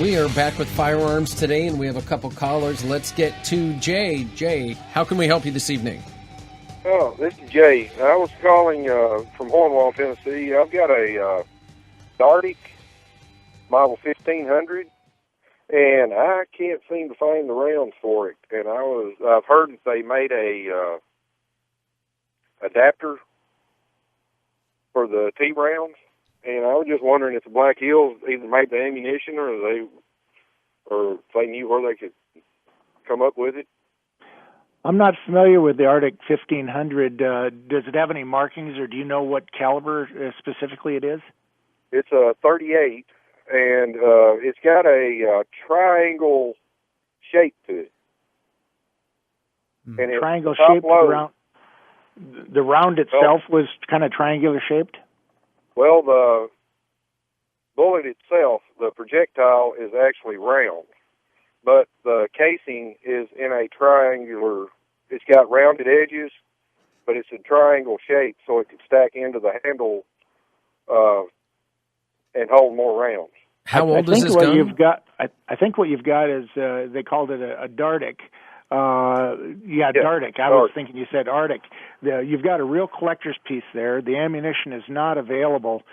We are back with Firearms Today, and we have a couple callers. Let's get to Jay. Jay, how can we help you this evening? Oh, this is Jay. I was calling from Hornwall, Tennessee. I've got a Dartic model 1500, and I can't seem to find the rounds for it. And I've heard that they made a adapter for the T rounds. And I was just wondering if the Black Hills either made the ammunition or if they knew where they could come up with it. I'm not familiar with the Arctic 1500. Does it have any markings, or do you know what caliber specifically it is? It's a 38, and it's got a triangle shape to it. And triangle shape. The round itself was kind of triangular shaped? Well, the bullet itself, the projectile, is actually round, but the casing is in a triangular. It's got rounded edges, but it's a triangle shape, so it could stack into the handle and hold more rounds. How old is this gun? I think what you've got is they called it a Dartic. Dartic. I was thinking you said Arctic. You've got a real collector's piece there. The ammunition is not available.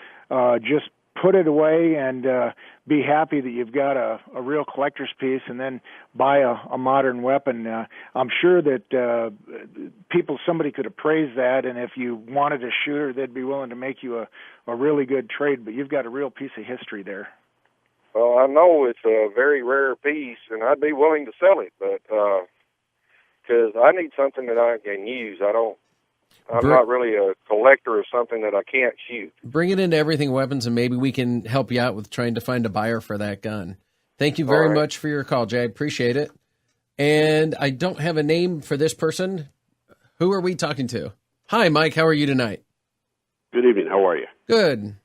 Just put it away and be happy that you've got a real collector's piece, and then buy a modern weapon. I'm sure that somebody could appraise that, and if you wanted a shooter, they'd be willing to make you a really good trade, but you've got a real piece of history there. Well, I know it's a very rare piece, and I'd be willing to sell it, but because I need something that I can use. I'm not really a collector of something that I can't shoot. Bring it into Everything Weapons, and maybe we can help you out with trying to find a buyer for that gun. Thank you very much for your call, Jay. I appreciate it. And I don't have a name for this person. Who are we talking to? Hi, Mike. How are you tonight? Good evening. How are you? Good.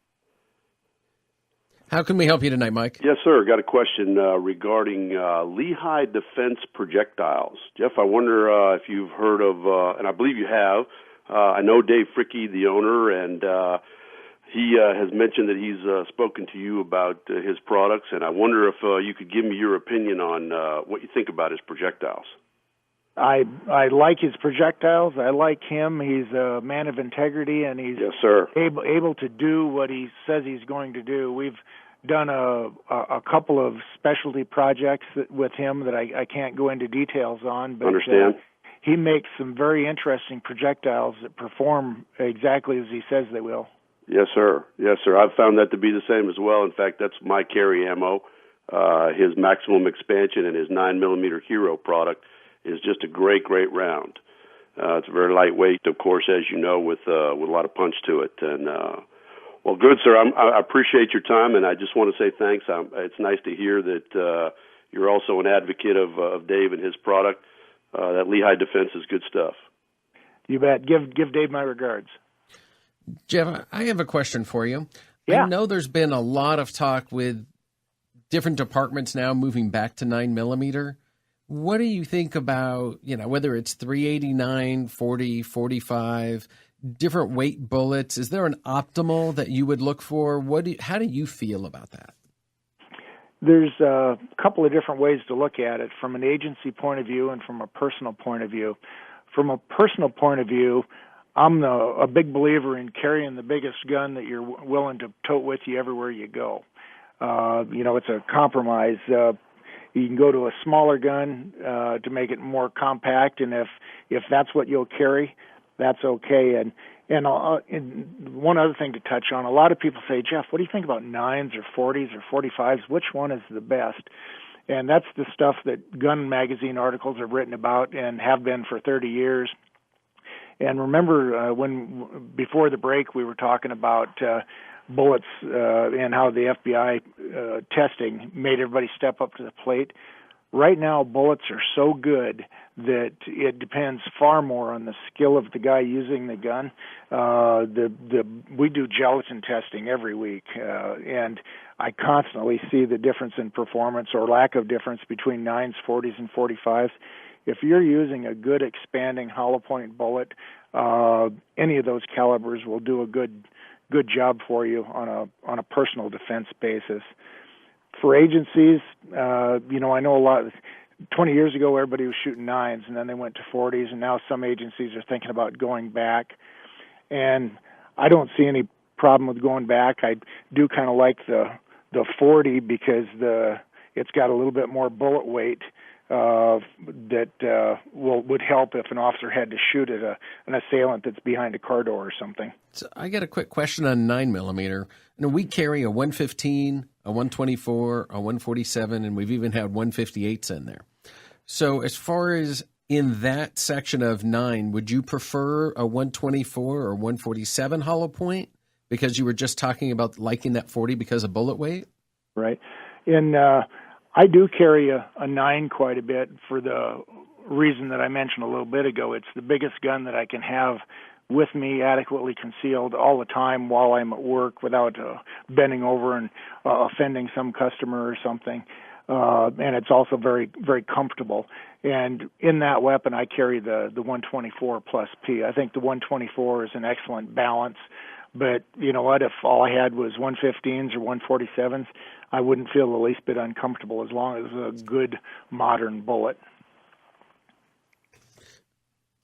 How can we help you tonight, Mike? Yes, sir. Got a question regarding Lehigh Defense projectiles. Jeff, I wonder if you've heard of, and I believe you have, I know Dave Fricke, the owner, and he has mentioned that he's spoken to you about his products, and I wonder if you could give me your opinion on what you think about his projectiles. I like his projectiles. I like him. He's a man of integrity, and he's yes, sir. able to do what he says he's going to do. We've done a couple of specialty projects with him that I can't go into details on. But, understand. He makes some very interesting projectiles that perform exactly as he says they will. Yes, sir. Yes, sir. I've found that to be the same as well. In fact, that's my carry ammo. His maximum expansion and his 9mm Hero product is just a great round. It's very lightweight, of course, as you know, with a lot of punch to it. And well, good, sir. I appreciate your time, and I just want to say thanks. It's nice to hear that you're also an advocate of Dave and his product. That Lehigh Defense is good stuff. You bet. Give Dave my regards. Jeff, I have a question for you. Yeah. I know there's been a lot of talk with different departments now moving back to 9mm. What do you think about, whether it's 389, 40, 45, different weight bullets? Is there an optimal that you would look for? How do you feel about that? There's a couple of different ways to look at it, from an agency point of view and from a personal point of view. From a personal point of view, I'm a big believer in carrying the biggest gun that you're willing to tote with you everywhere you go. It's a compromise. You can go to a smaller gun to make it more compact, and if that's what you'll carry, that's okay. And one other thing to touch on, a lot of people say, Jeff, what do you think about 9s or 40s or 45s? Which one is the best? And that's the stuff that gun magazine articles have written about and have been for 30 years. And remember before the break we were talking about bullets and how the FBI testing made everybody step up to the plate. Right now, bullets are so good that it depends far more on the skill of the guy using the gun. We do gelatin testing every week, and I constantly see the difference in performance or lack of difference between 9s, 40s, and 45s. If you're using a good expanding hollow point bullet, any of those calibers will do a good job for you on a personal defense basis. For agencies, I know a lot. 20 years ago, everybody was shooting 9s, and then they went to 40s, and now some agencies are thinking about going back. And I don't see any problem with going back. I do kind of like the 40 because it's got a little bit more bullet weight that would help if an officer had to shoot at an assailant that's behind a car door or something. So I got a quick question on 9mm. We carry a 115, a 124, a 147, and we've even had 158s in there. So as far as in that section of 9, would you prefer a 124 or 147 hollow point? Because you were just talking about liking that 40 because of bullet weight? Right. And I do carry a 9 quite a bit for the reason that I mentioned a little bit ago. It's the biggest gun that I can have with me, adequately concealed all the time while I'm at work without bending over and offending some customer or something. And it's also very, very comfortable. And in that weapon, I carry the 124 plus P. I think the 124 is an excellent balance. But you know what? If all I had was 115s or 147s, I wouldn't feel the least bit uncomfortable as long as it's a good modern bullet.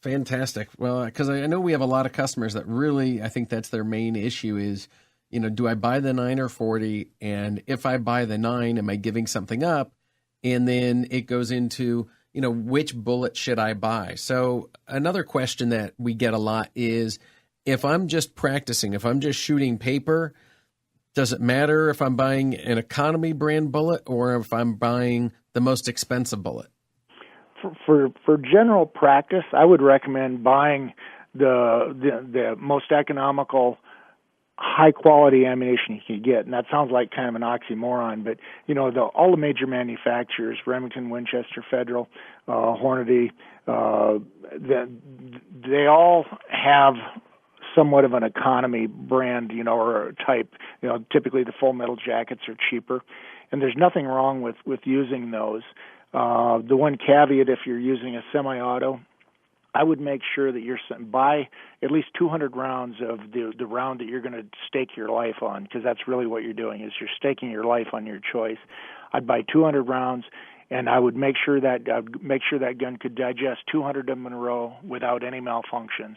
Fantastic. Well, because I know we have a lot of customers that really, I think that's their main issue is, do I buy the 9 or 40? And if I buy the 9, am I giving something up? And then it goes into, which bullet should I buy? So another question that we get a lot is, if I'm just practicing, if I'm just shooting paper, does it matter if I'm buying an economy brand bullet or if I'm buying the most expensive bullet? For general practice, I would recommend buying the most economical, high-quality ammunition you can get. And that sounds like kind of an oxymoron, but, all the major manufacturers, Remington, Winchester, Federal, Hornady, they all have somewhat of an economy brand, or type. Typically the full metal jackets are cheaper, and there's nothing wrong with using those. The one caveat, if you're using a semi-auto, I would make sure that you buy at least 200 rounds of the round that you're going to stake your life on, because that's really what you're doing, is you're staking your life on your choice. I'd buy 200 rounds, and I would make sure that gun could digest 200 of them in a row without any malfunctions.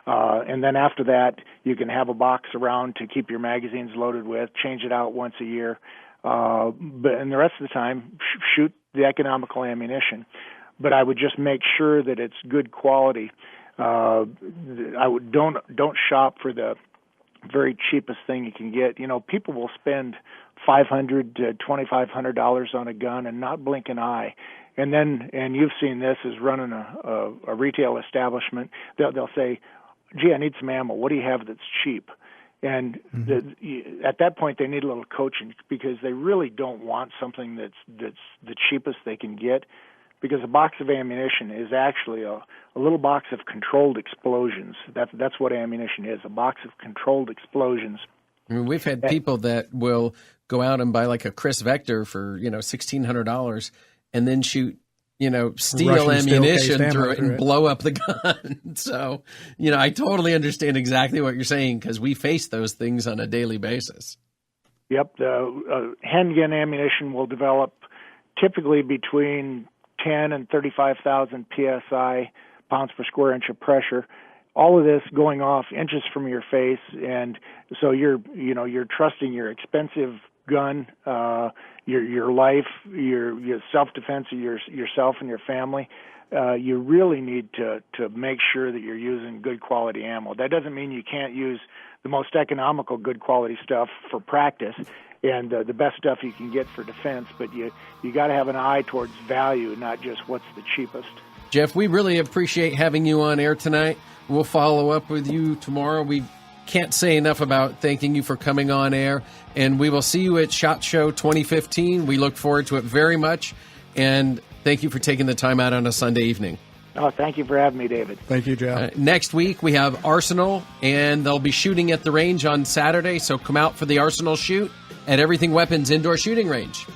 And then after that, you can have a box around to keep your magazines loaded with, change it out once a year. And the rest of the time, shoot the economical ammunition. But I would just make sure that it's good quality. Don't shop for the very cheapest thing you can get. People will spend $500 to $2,500 on a gun and not blink an eye. And you've seen this as running a retail establishment. They'll say, "Gee, I need some ammo. What do you have that's cheap?" And at that point, they need a little coaching, because they really don't want something that's the cheapest they can get, because a box of ammunition is actually a little box of controlled explosions. That's what ammunition is, a box of controlled explosions. We've had people that will go out and buy like a Chris Vector for $1,600 and then shoot steel ammunition through it and blow up the gun. So, I totally understand exactly what you're saying, because we face those things on a daily basis. Yep. The handgun ammunition will develop typically between 10 and 35,000 PSI, pounds per square inch of pressure. All of this going off inches from your face, and so you're trusting your expensive gun, your life, your self-defense of yourself and your family. You really need to make sure that you're using good quality ammo. That doesn't mean you can't use the most economical good quality stuff for practice and the best stuff you can get for defense, but you got to have an eye towards value, not just what's the cheapest. Jeff, we really appreciate having you on air tonight. We'll follow up with you tomorrow. We can't say enough about thanking you for coming on air, and we will see you at SHOT Show 2015. We look forward to it very much, and thank you for taking the time out on a Sunday evening. Oh, thank you for having me, David. Thank you, Jeff. Next week, we have Arsenal, and they'll be shooting at the range on Saturday, so come out for the Arsenal shoot at Everything Weapons Indoor Shooting Range.